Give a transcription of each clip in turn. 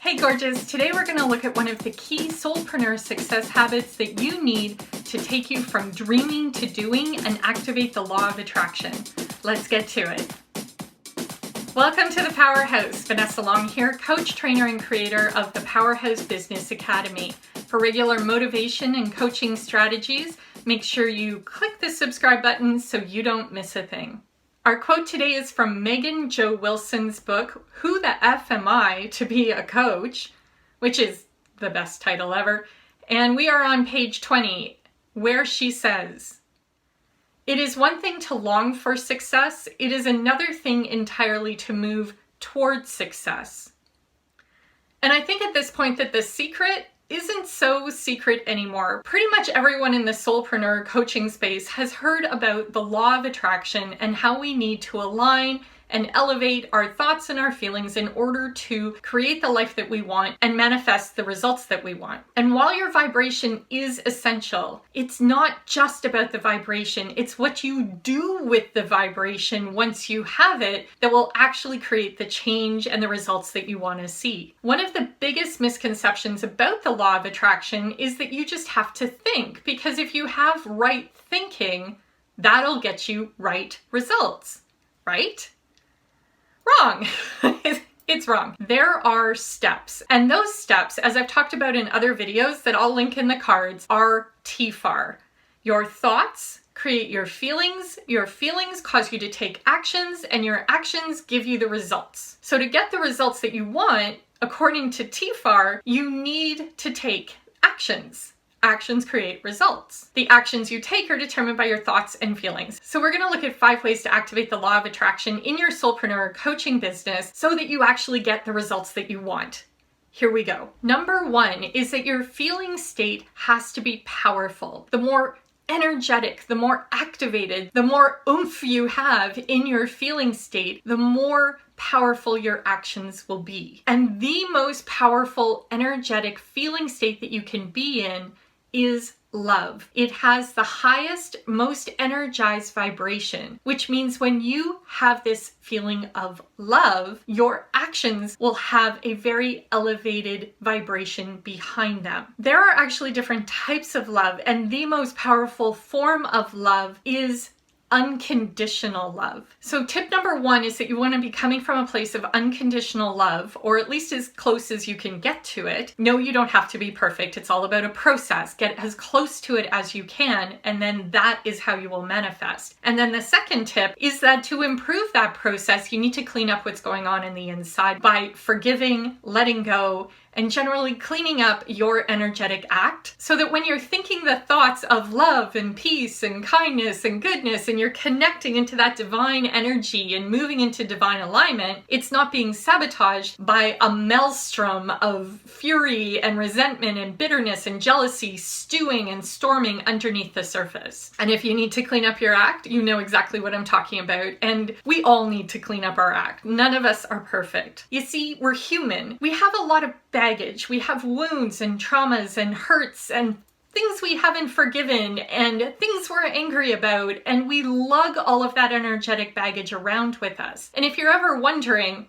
Hey gorgeous, today we're going to look at one of the key soulpreneur success habits that you need to take you from dreaming to doing and activate the law of attraction. Let's get to it. Welcome to the Powerhouse. Vanessa here, coach, trainer, and creator of the Powerhouse Business Academy. For regular motivation and coaching strategies, make sure you click the subscribe button so you don't miss a thing. Our quote today is from Megan Jo Wilson's book, Who the F Am I to Be a Coach? Which is the best title ever. And we are on page 20, where she says, "It is one thing to long for success. It is another thing entirely to move towards success." And I think at this point that the secret isn't so secret anymore. Pretty much everyone in the soulpreneur coaching space has heard about the law of attraction and how we need to align and elevate our thoughts and our feelings in order to create the life that we want and manifest the results that we want. And while your vibration is essential, it's not just about the vibration. It's what you do with the vibration once you have it that will actually create the change and the results that you want to see. One of the biggest misconceptions about the law of attraction is that you just have to think, because if you have right thinking, that'll get you right results, right? Wrong. It's wrong. There are steps, and those steps, as I've talked about in other videos that I'll link in the cards, are TFAR. Your thoughts create your feelings cause you to take actions, and your actions give you the results. So to get the results that you want, according to TFAR, you need to take actions. Actions create results. The actions you take are determined by your thoughts and feelings. So we're going to look at 5 ways to activate the law of attraction in your soulpreneur coaching business so that you actually get the results that you want. Here we go. Number 1 is that your feeling state has to be powerful. The more energetic, the more activated, the more oomph you have in your feeling state, the more powerful your actions will be. And the most powerful, energetic feeling state that you can be in is love. It has the highest, most energized vibration, which means when you have this feeling of love, your actions will have a very elevated vibration behind them. There are actually different types of love, and the most powerful form of love is unconditional love. So tip number 1 is that you want to be coming from a place of unconditional love, or at least as close as you can get to it. No, you don't have to be perfect. It's all about a process. Get as close to it as you can, and then that is how you will manifest. And then the second tip is that to improve that process, you need to clean up what's going on in the inside by forgiving, letting go, and generally cleaning up your energetic act so that when you're thinking the thoughts of love and peace and kindness and goodness and you're connecting into that divine energy and moving into divine alignment, it's not being sabotaged by a maelstrom of fury and resentment and bitterness and jealousy stewing and storming underneath the surface. And if you need to clean up your act, you know exactly what I'm talking about. And we all need to clean up our act. None of us are perfect. You see, we're human. We have a lot of baggage. We have wounds and traumas and hurts and things we haven't forgiven and things we're angry about, and we lug all of that energetic baggage around with us. And if you're ever wondering,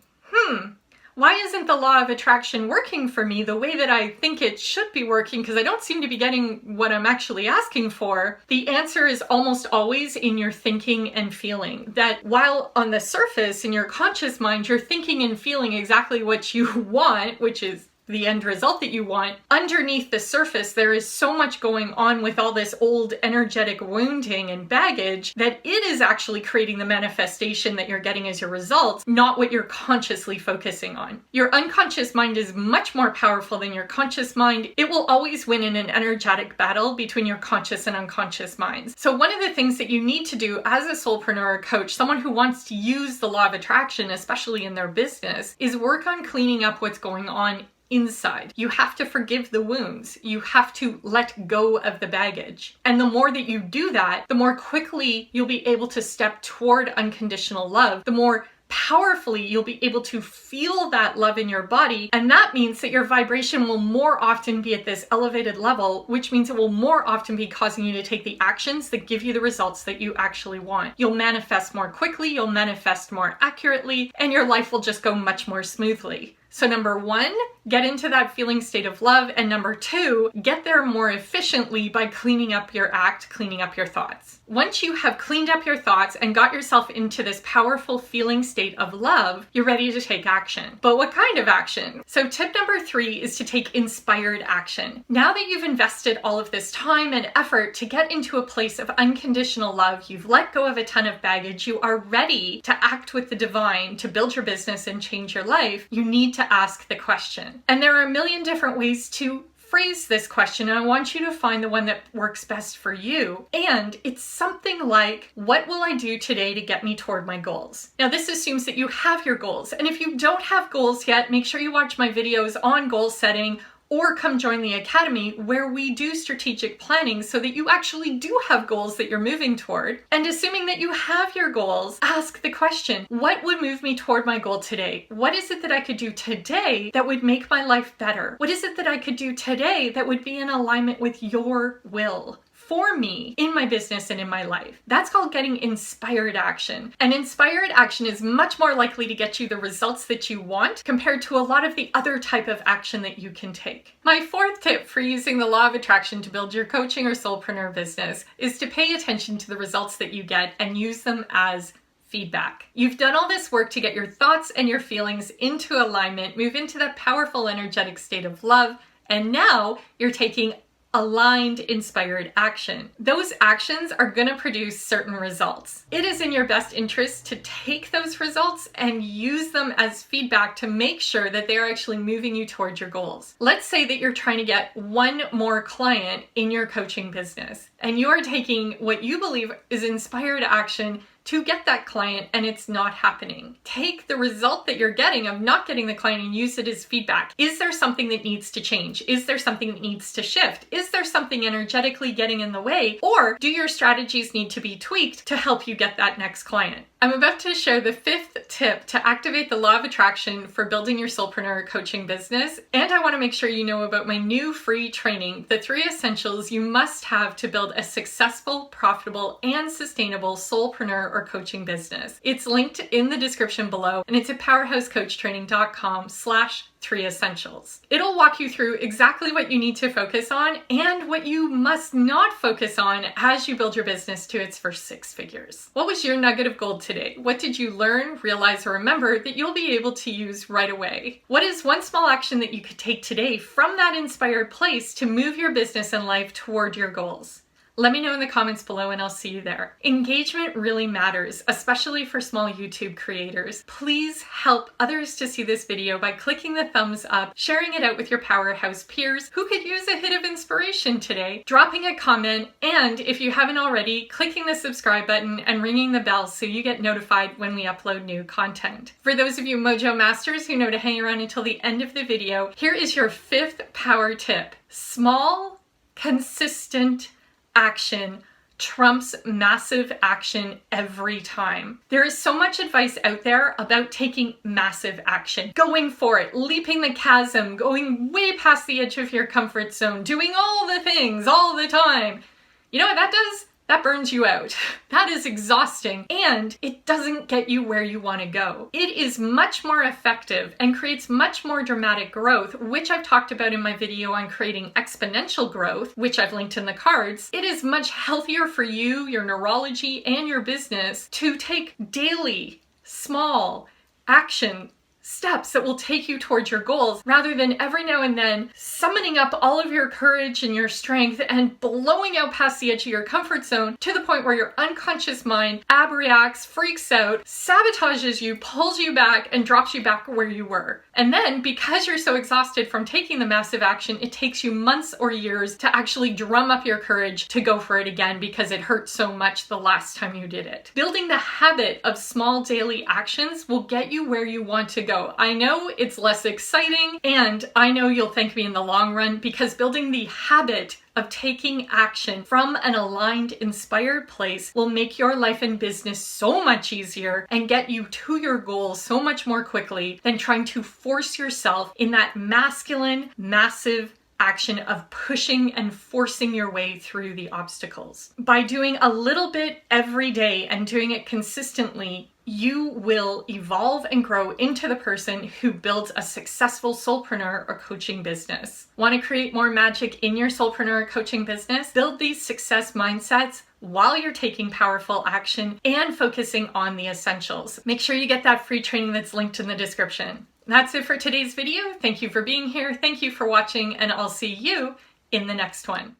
why isn't the law of attraction working for me the way that I think it should be working, because I don't seem to be getting what I'm actually asking for, the answer is almost always in your thinking and feeling. That while on the surface in your conscious mind you're thinking and feeling exactly what you want, which is the end result that you want, underneath the surface there is so much going on with all this old energetic wounding and baggage that it is actually creating the manifestation that you're getting as your results, not what you're consciously focusing on. Your unconscious mind is much more powerful than your conscious mind. It will always win in an energetic battle between your conscious and unconscious minds. So one of the things that you need to do as a soulpreneur coach, someone who wants to use the law of attraction, especially in their business, is work on cleaning up what's going on inside. You have to forgive the wounds. You have to let go of the baggage. And the more that you do that, the more quickly you'll be able to step toward unconditional love, the more powerfully you'll be able to feel that love in your body. And that means that your vibration will more often be at this elevated level, which means it will more often be causing you to take the actions that give you the results that you actually want. You'll manifest more quickly, you'll manifest more accurately, and your life will just go much more smoothly. So number one, get into that feeling state of love. And number two, get there more efficiently by cleaning up your act, cleaning up your thoughts. Once you have cleaned up your thoughts and got yourself into this powerful feeling state of love, you're ready to take action. But what kind of action? So tip number three is to take inspired action. Now that you've invested all of this time and effort to get into a place of unconditional love, you've let go of a ton of baggage, you are ready to act with the divine, to build your business and change your life, you need to ask the question. And there are a million different ways to phrase this question, and I want you to find the one that works best for you. And it's something like, what will I do today to get me toward my goals? Now, this assumes that you have your goals. And if you don't have goals yet, make sure you watch my videos on goal setting, or come join the Academy where we do strategic planning so that you actually do have goals that you're moving toward. And assuming that you have your goals, ask the question, what would move me toward my goal today? What is it that I could do today that would make my life better? What is it that I could do today that would be in alignment with your will for me in my business and in my life? That's called getting inspired action. And inspired action is much more likely to get you the results that you want compared to a lot of the other type of action that you can take. My fourth tip for using the law of attraction to build your coaching or soulpreneur business is to pay attention to the results that you get and use them as feedback. You've done all this work to get your thoughts and your feelings into alignment, move into that powerful, energetic state of love, and now you're taking aligned, inspired action. Those actions are going to produce certain results. It is in your best interest to take those results and use them as feedback to make sure that they're actually moving you towards your goals. Let's say that you're trying to get one more client in your coaching business, and you are taking what you believe is inspired action to get that client and it's not happening. Take the result that you're getting of not getting the client and use it as feedback. Is there something that needs to change? Is there something that needs to shift? Is there something energetically getting in the way? Or do your strategies need to be tweaked to help you get that next client? I'm about to share the fifth tip to activate the law of attraction for building your soulpreneur coaching business. And I want to make sure you know about my new free training, the 3 essentials you must have to build a successful, profitable, and sustainable soulpreneur or coaching business. It's linked in the description below, and it's at powerhousecoachtraining.com/3 essentials. It'll walk you through exactly what you need to focus on and what you must not focus on as you build your business to its first 6 figures. What was your nugget of gold today? What did you learn, realize, or remember that you'll be able to use right away? What is one small action that you could take today from that inspired place to move your business and life toward your goals? Let me know in the comments below and I'll see you there. Engagement really matters, especially for small YouTube creators. Please help others to see this video by clicking the thumbs up, sharing it out with your powerhouse peers who could use a hit of inspiration today, dropping a comment, and if you haven't already, clicking the subscribe button and ringing the bell so you get notified when we upload new content. For those of you Mojo Masters who know to hang around until the end of the video, here is your 5th power tip. Small, consistent action trumps massive action every time. There is so much advice out there about taking massive action, going for it, leaping the chasm, going way past the edge of your comfort zone, doing all the things all the time. You know what that does? That burns you out. That is exhausting, and it doesn't get you where you want to go. It is much more effective and creates much more dramatic growth, which I've talked about in my video on creating exponential growth, which I've linked in the cards. It is much healthier for you, your neurology, and your business to take daily, small action steps that will take you towards your goals rather than every now and then summoning up all of your courage and your strength and blowing out past the edge of your comfort zone to the point where your unconscious mind abreacts, freaks out, sabotages you, pulls you back, and drops you back where you were. And then because you're so exhausted from taking the massive action, it takes you months or years to actually drum up your courage to go for it again because it hurt so much the last time you did it. Building the habit of small daily actions will get you where you want to go. I know it's less exciting, and I know you'll thank me in the long run because building the habit of taking action from an aligned, inspired place will make your life and business so much easier and get you to your goals so much more quickly than trying to force yourself in that masculine, massive action of pushing and forcing your way through the obstacles. By doing a little bit every day and doing it consistently, you will evolve and grow into the person who builds a successful soulpreneur or coaching business. Want to create more magic in your soulpreneur coaching business? Build these success mindsets while you're taking powerful action and focusing on the essentials. Make sure you get that free training that's linked in the description. That's it for today's video. Thank you for being here. Thank you for watching, and I'll see you in the next one.